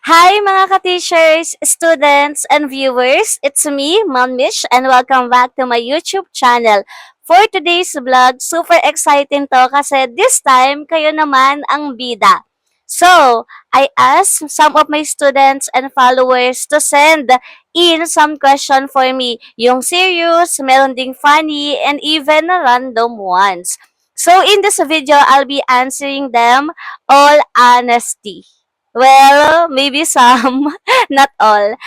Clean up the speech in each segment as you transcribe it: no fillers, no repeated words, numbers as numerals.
Hi mga ka-teachers, students, and viewers. It's me, Ma'am Mish, and welcome back to my YouTube channel. For today's vlog, super exciting to kasi this time, kayo naman ang bida. So, I asked some of my students and followers to send in some question for me. Yung serious, meron ding funny, and even random ones. So, in this video, I'll be answering them all honesty. Well, maybe some, not all.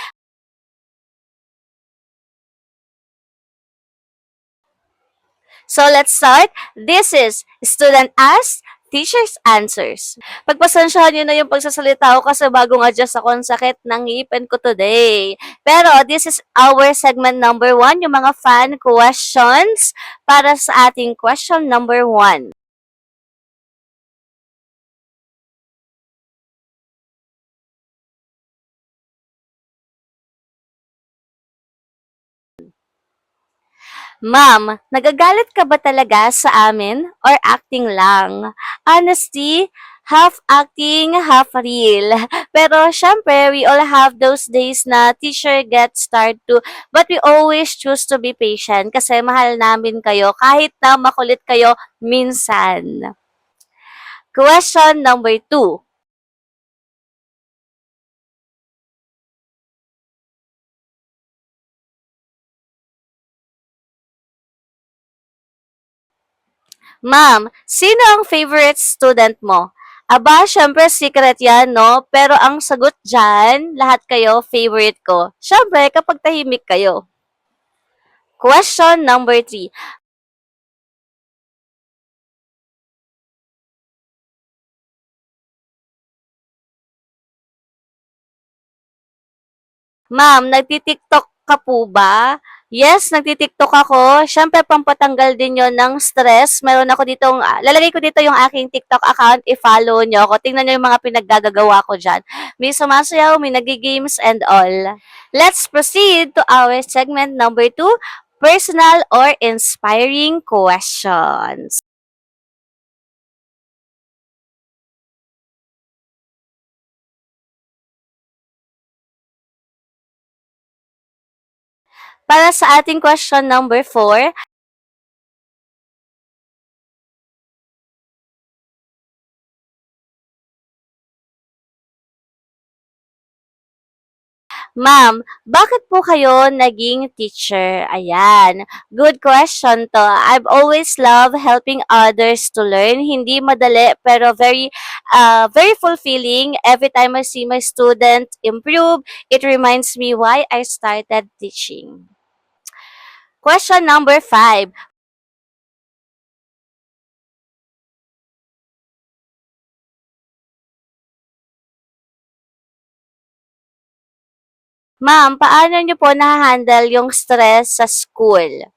So let's start. This is Student Asks, Teacher's Answers. Pagpasensyahan nyo na yung pagsasalita ko kasi bagong adjust ako ang sakit ng ngipin ko today. Pero this is our segment number 1, yung mga fan questions para sa ating question number 1. Ma'am, nagagalit ka ba talaga sa amin or acting lang? Honesty, half acting, half real. Pero syempre, we all have those days na teacher gets tired too. But we always choose to be patient kasi mahal namin kayo kahit na makulit kayo minsan. Question number 2. Ma'am, sino ang favorite student mo? Aba, syempre secret yan, no? Pero ang sagot dyan, lahat kayo favorite ko. Syempre, kapag tahimik kayo. Question number 3. Ma'am, nagti-TikTok ka po ba? Yes, nagti-TikTok ako. Siyempre, pampatanggal din yon ng stress. Meron ako ditong, lalagay ko dito yung aking TikTok account. I-follow nyo ako. Tingnan nyo yung mga pinaggagawa ko dyan. May sumasayaw, may nagigames, and all. Let's proceed to our segment number 2, personal or inspiring questions. Para sa ating question number 4, Ma'am, bakit po kayo naging teacher? Ayan, good question to. I've always loved helping others to learn. Hindi madali pero very fulfilling. Every time I see my student improve, it reminds me why I started teaching. Question number 5. Ma'am, paano niyo po na-handle yung stress sa school?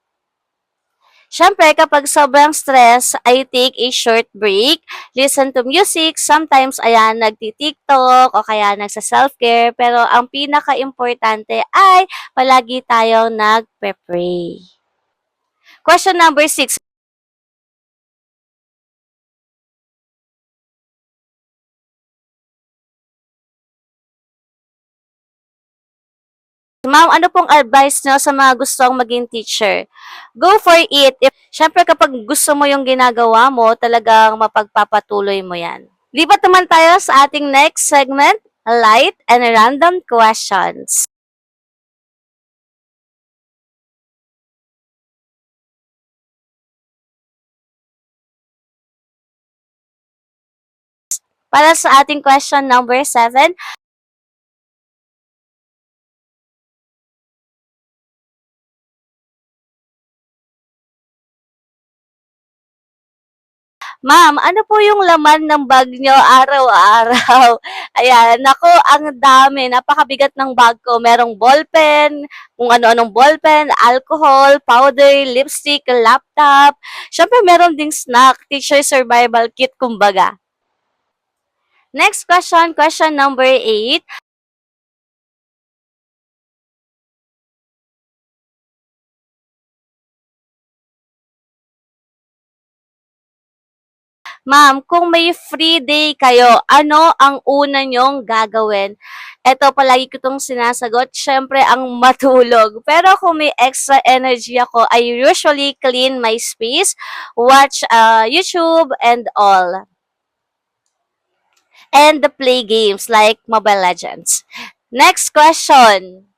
Siyempre, kapag sobrang stress, I take a short break, listen to music, sometimes, ayan, nagti-TikTok o kaya nagsa-self-care, pero ang pinaka-importante ay palagi tayong nagpe-pray. Question number 6. Ma'am, ano pong advice nyo sa mga gustong maging teacher? Go for it. Siyempre, kapag gusto mo yung ginagawa mo, talagang mapagpapatuloy mo yan. Lipat naman tayo sa ating next segment, light and random questions. Para sa ating question number 7, Ma'am, ano po yung laman ng bag nyo araw-araw? Ayan, naku, ang dami. Napakabigat ng bag ko. Merong ballpen, kung ano-anong ballpen, alcohol, powder, lipstick, laptop. Siyempre, meron ding snack, teacher survival kit, kumbaga. Next question number 8. Ma'am, kung may free day kayo, ano ang una niyong gagawin? Eto palagi ko 'tong sinasagot, siyempre ang matulog. Pero kung may extra energy ako, I usually clean my space, watch YouTube and all. And play games like Mobile Legends. Next question.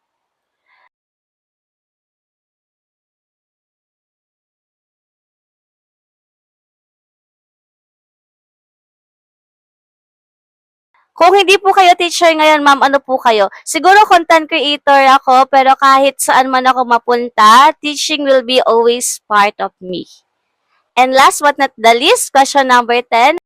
Kung hindi po kayo teacher ngayon, ma'am, ano po kayo? Siguro content creator ako, pero kahit saan man ako mapunta, teaching will be always part of me. And last but not the least, question number 10.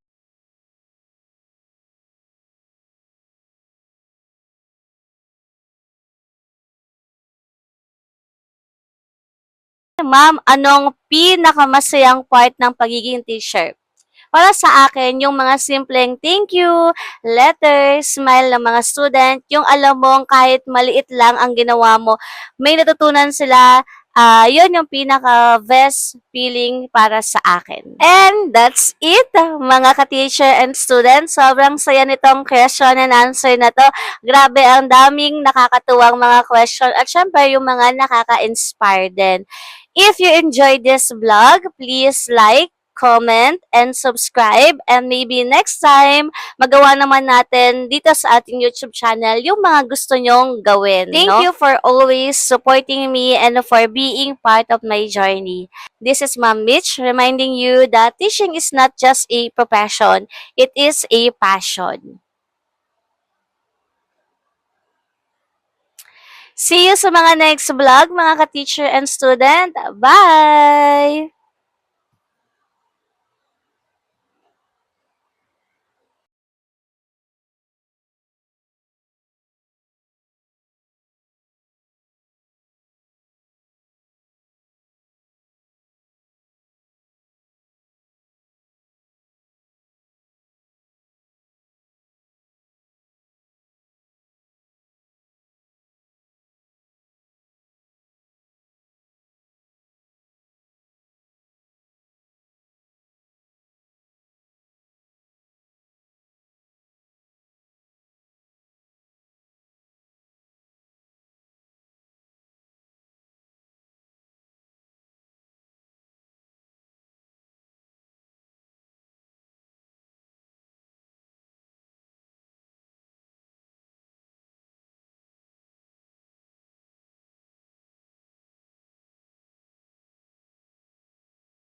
Ma'am, anong pinakamasayang part ng pagiging teacher? Para sa akin, yung mga simpleng thank you, letters, smile ng mga student, yung alam mong kahit maliit lang ang ginawa mo, may natutunan sila, yun yung pinaka-best feeling para sa akin. And that's it, mga ka-teacher and students. Sobrang saya nitong question and answer na to. Grabe, ang daming nakakatuwang mga question at syempre yung mga nakaka-inspire din. If you enjoyed this vlog, please like, comment, and subscribe. And maybe next time, magawa naman natin dito sa ating YouTube channel yung mga gusto nyong gawin. Thank you for always supporting me and for being part of my journey. This is Ma'am Mitch reminding you that teaching is not just a profession, it is a passion. See you sa mga next vlog, mga ka-teacher and student. Bye!